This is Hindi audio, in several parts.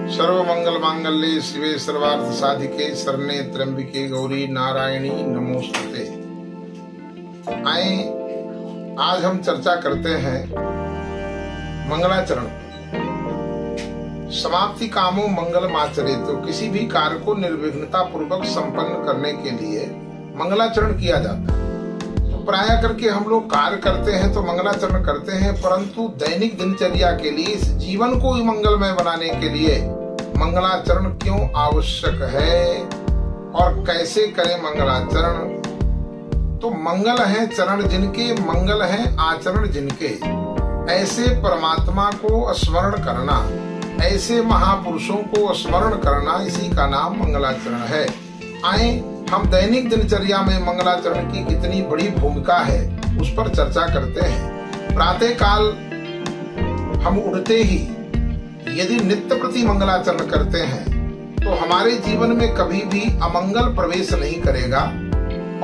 सर्वमंगल मांगल्ये शिवे सर्वार्थ साधिके शरण्ये त्र्यंबिके गौरी नारायणी नमोस्तुते। आए आज हम चर्चा करते हैं मंगलाचरण। समाप्ति कामो मंगल माचरे, तो किसी भी कार्य को निर्विघ्नता पूर्वक संपन्न करने के लिए मंगलाचरण किया जाता है। तो प्राय करके हम लोग कार्य करते हैं तो मंगलाचरण करते हैं, परंतु दैनिक दिनचर्या के लिए, इस जीवन को मंगलमय बनाने के लिए मंगलाचरण क्यों आवश्यक है और कैसे करें मंगलाचरण। तो मंगल है चरण जिनके, मंगल है आचरण जिनके। ऐसे परमात्मा को स्मरण करना, ऐसे महापुरुषों को स्मरण करना, इसी का नाम मंगलाचरण है। आए हम दैनिक दिनचर्या में मंगलाचरण की कितनी बड़ी भूमिका है उस पर चर्चा करते हैं। प्रातः काल हम उठते ही यदि नित्य प्रति मंगलाचरण करते हैं तो हमारे जीवन में कभी भी अमंगल प्रवेश नहीं करेगा।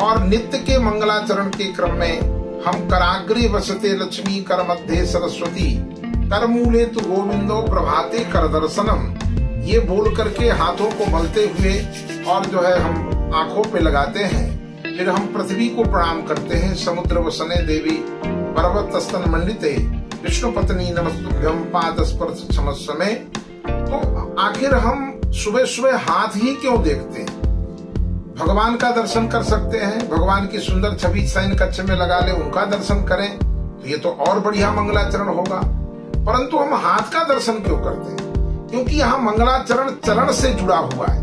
और नित्य के मंगलाचरण के क्रम में हम कराग्रे वसते लक्ष्मी, कर मध्य सरस्वती, कर मूले तु गोविंदो, प्रभाते कर दर्शनम, ये बोल करके हाथों को मलते हुए और जो है हम आंखों पे लगाते हैं। फिर हम पृथ्वी को प्रणाम करते हैं। समुद्र वसने देवी, पर्वत स्तन मंडिते, विष्णु पत्नी नमस्तुभ्यं, पाद स्पर्श क्षमस्व। तो आखिर हम सुबह सुबह हाथ ही क्यों देखते हैं? भगवान का दर्शन कर सकते हैं, भगवान की सुंदर छवि शयन कक्ष में लगा ले, उनका दर्शन करें तो ये तो और बढ़िया मंगलाचरण होगा। परंतु हम हाथ का दर्शन क्यों करते हैं? क्योंकि यहाँ मंगलाचरण चरण से जुड़ा हुआ है।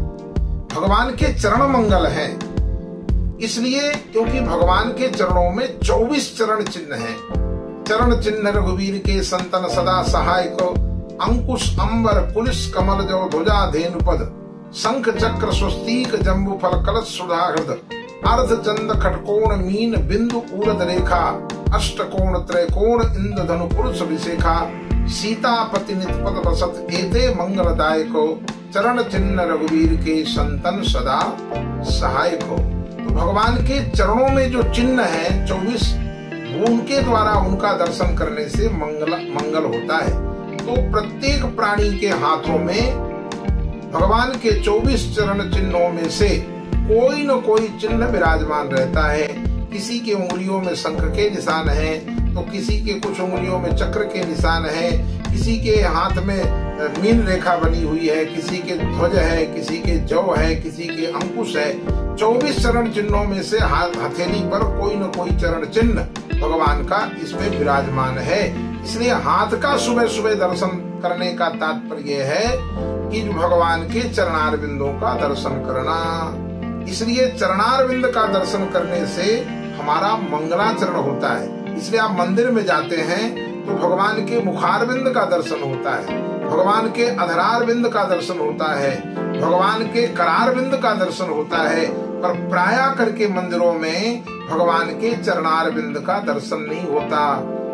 भगवान के चरण मंगल हैं, इसलिए क्योंकि भगवान के चरणों में 24 चरण चिन्ह हैं। चरण चिन्ह रघुवीर के संतन सदा सहायक, अंकुश अंबर पुलिस कमल जो ध्वजा धेनुपद, शंख चक्र स्वस्तिक जम्बू फल कलश सुधाहृद, अर्ध चंद खटकोण मीन बिंदु उरद रेखा, अष्टकोण त्रैकोण इंद्र धनु पुरुष विशेखा, सीतापति नितपद बसत एते मंगलदायको, चरण चिन्ह रघुवीर के संतन सदा सहायक हो। तो भगवान के चरणों में जो चिन्ह है 24, उनके द्वारा उनका दर्शन करने से मंगल होता है। तो प्रत्येक प्राणी के हाथों में भगवान के 24 चरण चिन्हों में से कोई न कोई चिन्ह विराजमान रहता है। किसी के उंगलियों में शंख के निशान है, तो किसी के कुछ उंगलियों में चक्र के निशान है, किसी के हाथ में मीन रेखा बनी हुई है, किसी के ध्वज है, किसी के जौ है, किसी के अंकुश है। 24 चरण चिन्हों में से हथेली पर कोई न कोई चरण चिन्ह भगवान का इसमें विराजमान है। इसलिए हाथ का सुबह सुबह दर्शन करने का तात्पर्य है कि भगवान के चरणारविंदों का दर्शन करना। इसलिए चरणारविंद का दर्शन करने से हमारा मंगलाचरण होता है। इसलिए आप मंदिर में जाते हैं तो भगवान के मुखारविंद का दर्शन होता है, भगवान के अधरारविंद का दर्शन होता है, भगवान के करारविंद का दर्शन होता है। पर प्राय करके मंदिरों में भगवान के चरणारविंद का दर्शन नहीं होता,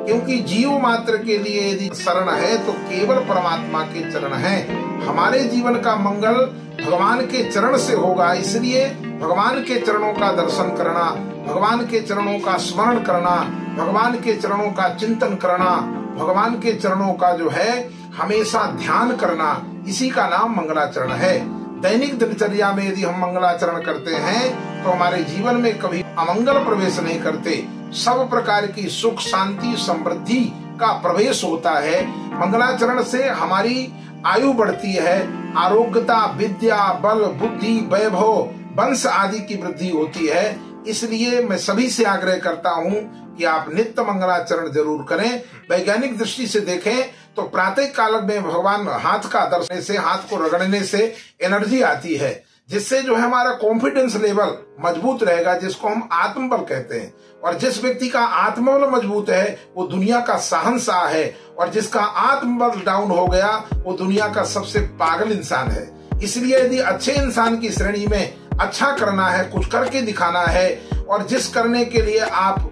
क्योंकि जीव मात्र के लिए यदि शरण है तो केवल परमात्मा के चरण हैं। हमारे जीवन का मंगल भगवान के चरण से होगा। इसलिए भगवान के चरणों का दर्शन करना, भगवान के चरणों का स्मरण करना, भगवान के चरणों का चिंतन करना, भगवान के चरणों का जो है हमेशा ध्यान करना, इसी का नाम मंगलाचरण है। दैनिक दिनचर्या में यदि हम मंगलाचरण करते हैं तो हमारे जीवन में कभी अमंगल प्रवेश नहीं करते। सब प्रकार की सुख शांति समृद्धि का प्रवेश होता है। मंगलाचरण से हमारी आयु बढ़ती है, आरोग्यता, विद्या, बल, बुद्धि, वैभव, वंश आदि की वृद्धि होती है। इसलिए मैं सभी से आग्रह करता हूँ कि आप नित्य मंगलाचरण जरूर करें। वैज्ञानिक दृष्टि से देखें तो प्रातः काल में भगवान हाथ का दर्शन से, हाथ को रगड़ने से एनर्जी आती है, जिससे जो है हमारा कॉन्फिडेंस लेवल मजबूत रहेगा, जिसको हम आत्मबल कहते हैं। और जिस व्यक्ति का आत्मबल मजबूत है वो दुनिया का शहंशाह है, और जिसका आत्मबल डाउन हो गया वो दुनिया का सबसे पागल इंसान है। इसलिए यदि अच्छे इंसान की श्रेणी में अच्छा करना है, कुछ करके दिखाना है, और जिस करने के लिए आप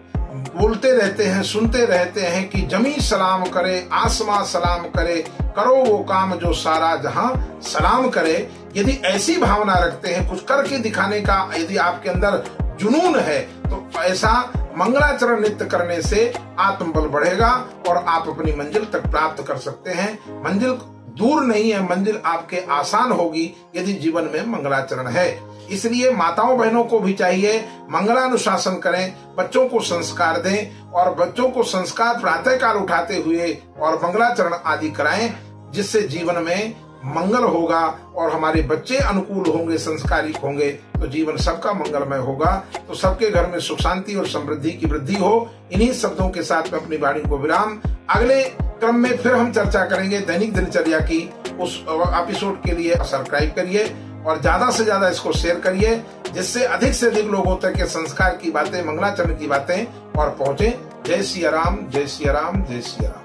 बोलते रहते हैं, सुनते रहते हैं कि जमी सलाम करे, आसमां सलाम करे, करो वो काम जो सारा जहां सलाम करे, यदि ऐसी भावना रखते हैं, कुछ करके दिखाने का यदि आपके अंदर जुनून है, तो ऐसा मंगलाचरण नित्य करने से आत्मबल बढ़ेगा और आप अपनी मंजिल तक प्राप्त कर सकते हैं। मंजिल दूर नहीं है, मंजिल आपके आसान होगी यदि जीवन में मंगलाचरण है। इसलिए माताओं बहनों को भी चाहिए मंगलानुशासन करें, बच्चों को संस्कार दें और बच्चों को संस्कार प्रातःकाल उठाते हुए और मंगलाचरण आदि कराएं, जिससे जीवन में मंगल होगा और हमारे बच्चे अनुकूल होंगे, संस्कारिक होंगे, तो जीवन सबका मंगलमय होगा। तो सबके घर में सुख शांति और समृद्धि की वृद्धि हो। इन्हीं शब्दों के साथ में अपनी वाणी को विराम। अगले क्रम में फिर हम चर्चा करेंगे दैनिक दिनचर्या की। उस एपिसोड के लिए सब्सक्राइब करिए और ज्यादा से ज्यादा इसको शेयर करिए, जिससे अधिक से अधिक लोगों तक के संस्कार की बातें, मंगलाचरण की बातें और पहुंचे। जय सिया राम, जय सिया राम, जय सिया राम।